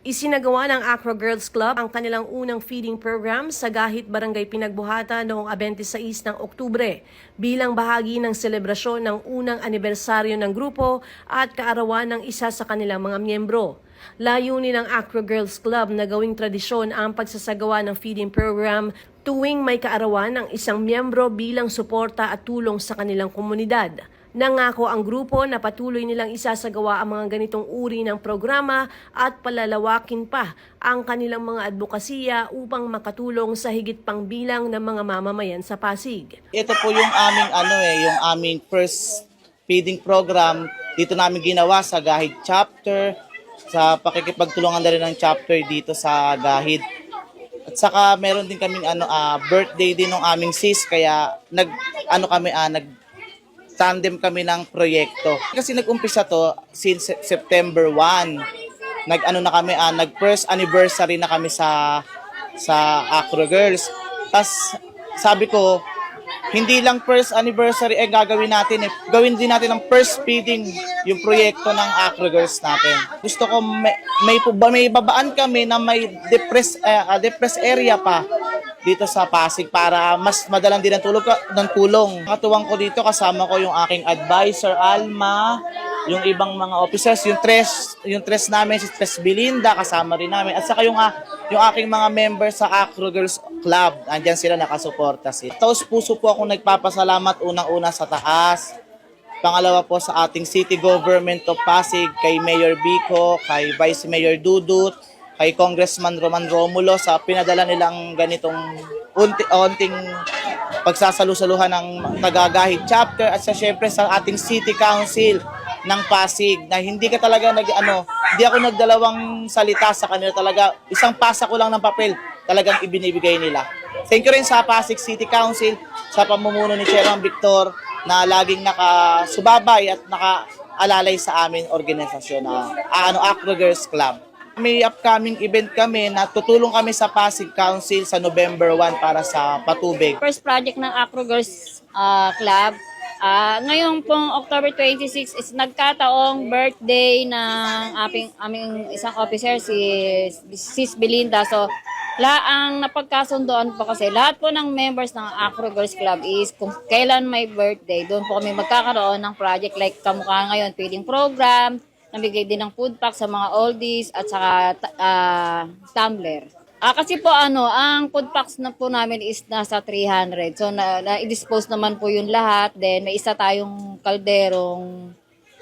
Isinagawa ng Acro Girls Club ang kanilang unang feeding program sa Gahit Barangay Pinagbuhatan noong 26 ng Oktubre bilang bahagi ng selebrasyon ng unang anibersaryo ng grupo at kaarawan ng isa sa kanilang mga miyembro. Layunin ng Acro Girls Club na gawing tradisyon ang pagsasagawa ng feeding program tuwing may kaarawan ng isang miyembro bilang suporta at tulong sa kanilang komunidad. Nangako ang grupo na patuloy nilang isasagawa ang mga ganitong uri ng programa at palalawakin pa ang kanilang mga advokasya upang makatulong sa higit pang bilang ng mga mamamayan sa Pasig. Ito po yung yung aming first feeding program dito namin ginawa sa Gahid chapter, sa pakikipagtulungan na rin ng chapter dito sa Gahid. At saka meron din kaming birthday din ng aming sis, kaya tandem kami ng proyekto. Kasi nag-umpisa to since September 1. Nag-first anniversary na kami sa Acro Girls. Tapos sabi ko, hindi lang first anniversary gagawin natin. Gawin din natin ang first feeding yung proyekto ng Acro Girls natin. Gusto ko may babaan kami na may depressed area pa dito sa Pasig para mas madalang din ang tulong. Katuwang ko dito, kasama ko yung aking advisor Alma, yung ibang mga officers, yung tres namin, si Tres Belinda, kasama rin namin. At saka yung aking mga members sa Acro Girls Club, andyan sila, nakasuporta sila. Taos puso po ako nagpapasalamat unang-una sa taas. Pangalawa po sa ating City Government of Pasig, kay Mayor Bico, kay Vice Mayor Dudut, kay Congressman Roman Romulo sa pinadala nilang ganitong unting pagsasalu-saluhan ng Tagagahit chapter, at syempre sa ating City Council ng Pasig na hindi ako nagdalawang salita sa kanila, talaga isang pasa ko lang ng papel talagang ibinibigay nila. Thank you rin sa Pasig City Council sa pamumuno ni Chairman Victor na laging nakasubabay at nakaalalay sa amin organisasyon na Acro Girls Club. May upcoming event kami na tutulong kami sa Pasig Council sa November 1 para sa patubig. First project ng Acro Girls Club. Ngayon pong October 26 is nagkataong birthday ng aming isang officer, si Sis Belinda. So, ang napagkasundoan po kasi lahat po ng members ng Acro Girls Club is kung kailan may birthday, doon po kami magkakaroon ng project like kamukha ngayon, feeding program, nabigay din ng food pack sa mga oldies at saka tumbler. Kasi po ang food packs na po namin is nasa 300. So na-dispose naman po yung lahat. Then may isa tayong kalderong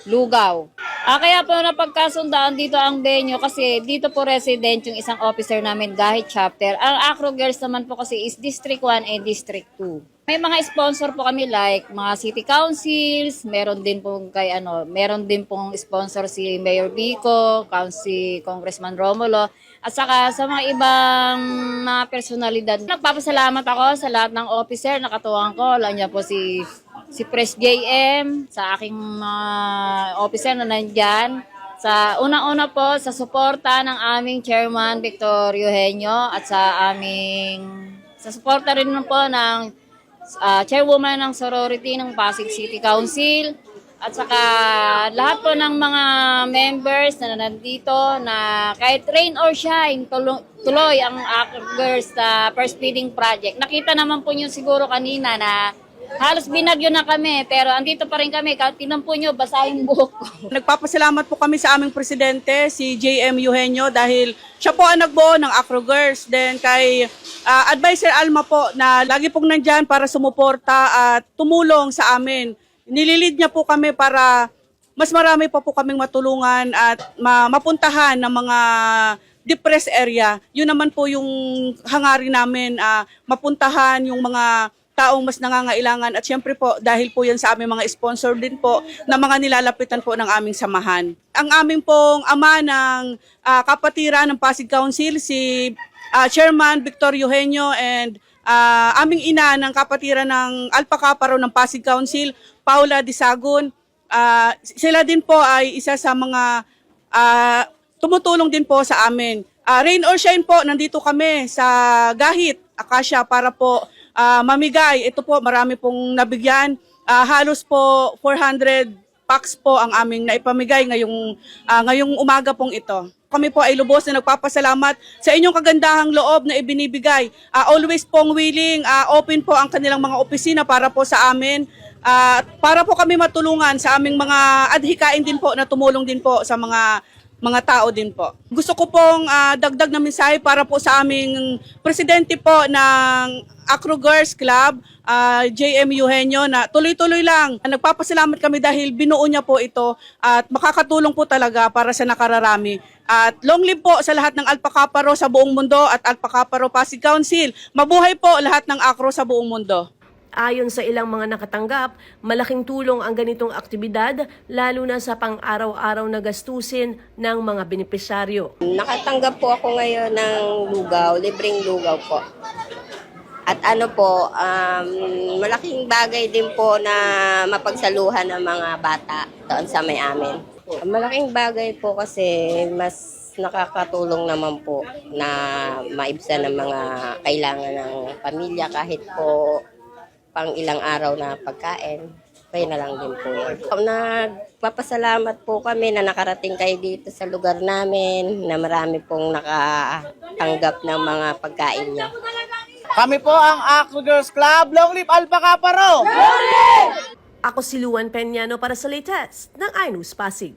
lugaw. Kaya po napagkasundaan dito ang venue kasi dito po resident yung isang officer namin, Gahit chapter. Ang Acro Girls naman po kasi is District 1 and District 2. May mga sponsor po kami like mga city councils, meron din pong sponsor si Mayor Bico, si Congressman Romulo, at saka sa mga ibang mga personalidad. Nagpapasalamat ako sa lahat ng officer, nakatuwang ko, nandiyan po si Pres JM, sa aking officer na nandyan. Sa unang-una po, sa suporta ng aming chairman Victor Eugenio at sa suporta rin po ng chairwoman ng sorority ng Pasig City Council at saka lahat po ng mga members na nandito na kahit rain or shine, tuloy ang Acro Girls first feeding project. Nakita naman po nyo siguro kanina na halos binagyo na kami, pero andito pa rin kami. Kahit tinan po nyo, basahin buhok ko. Nagpapasalamat po kami sa aming presidente, si JM Eugenio, dahil siya po ang nagbuo ng Acro Girls. Then kay Advisor Alma po na lagi pong nandyan para sumuporta at tumulong sa amin. Nililid niya po kami para mas marami pa po kaming matulungan at mapuntahan ng mga depressed area. Yun naman po yung hangarin namin, mapuntahan yung mga taong mas nangangailangan, at syempre po dahil po yan sa aming mga sponsor din po na mga nilalapitan po ng aming samahan. Ang aming pong ama ng kapatiran ng Pasig Council, si Chairman Victor Eugenio, and aming ina ng kapatiran ng Alpha Kappa ng Pasig Council, Paula Disagun. Sila din po ay isa sa mga tumutulong din po sa amin. Rain or shine po, nandito kami sa Gahit, Acacia, para po mamigay. Ito po, marami pong nabigyan. Halos po 400 packs po ang aming naipamigay ngayong umaga pong ito. kami po ay lubos na nagpapasalamat sa inyong kagandahang loob na ibinibigay. Always pong willing, open po ang kanilang mga opisina para po sa amin. Para po kami matulungan sa aming mga adhikain din po na tumulong din po sa mga tao din po. Gusto ko pong dagdag na mensahe para po sa aming presidente po ng Acro Girls Club, JM Eugenio, na tuloy-tuloy lang. Nagpapasalamat kami dahil binuo niya po ito at makakatulong po talaga para sa nakararami. At long live po sa lahat ng Alpha Kappa Rho sa buong mundo at Alpha Kappa Rho Pasig Council. Mabuhay po lahat ng Acro sa buong mundo. Ayon sa ilang mga nakatanggap, malaking tulong ang ganitong aktibidad lalo na sa pang-araw-araw na gastusin ng mga benepisyaryo. Nakatanggap po ako ngayon ng lugaw, libreng lugaw po. At malaking bagay din po na mapagsaluhan ng mga bata doon sa may amin. Malaking bagay po kasi mas nakakatulong naman po na maibsan ng mga kailangan ng pamilya kahit po pang ilang araw na pagkain. Kaya na lang din po yan. Nagpapasalamat po kami na nakarating kayo dito sa lugar namin, na marami pong nakatanggap ng mga pagkain niyo. Kami po ang Acro Girls Club. Long live Alpha Kappa Rho! Ako si Luan Peñano para sa latest ng iNews Pasig.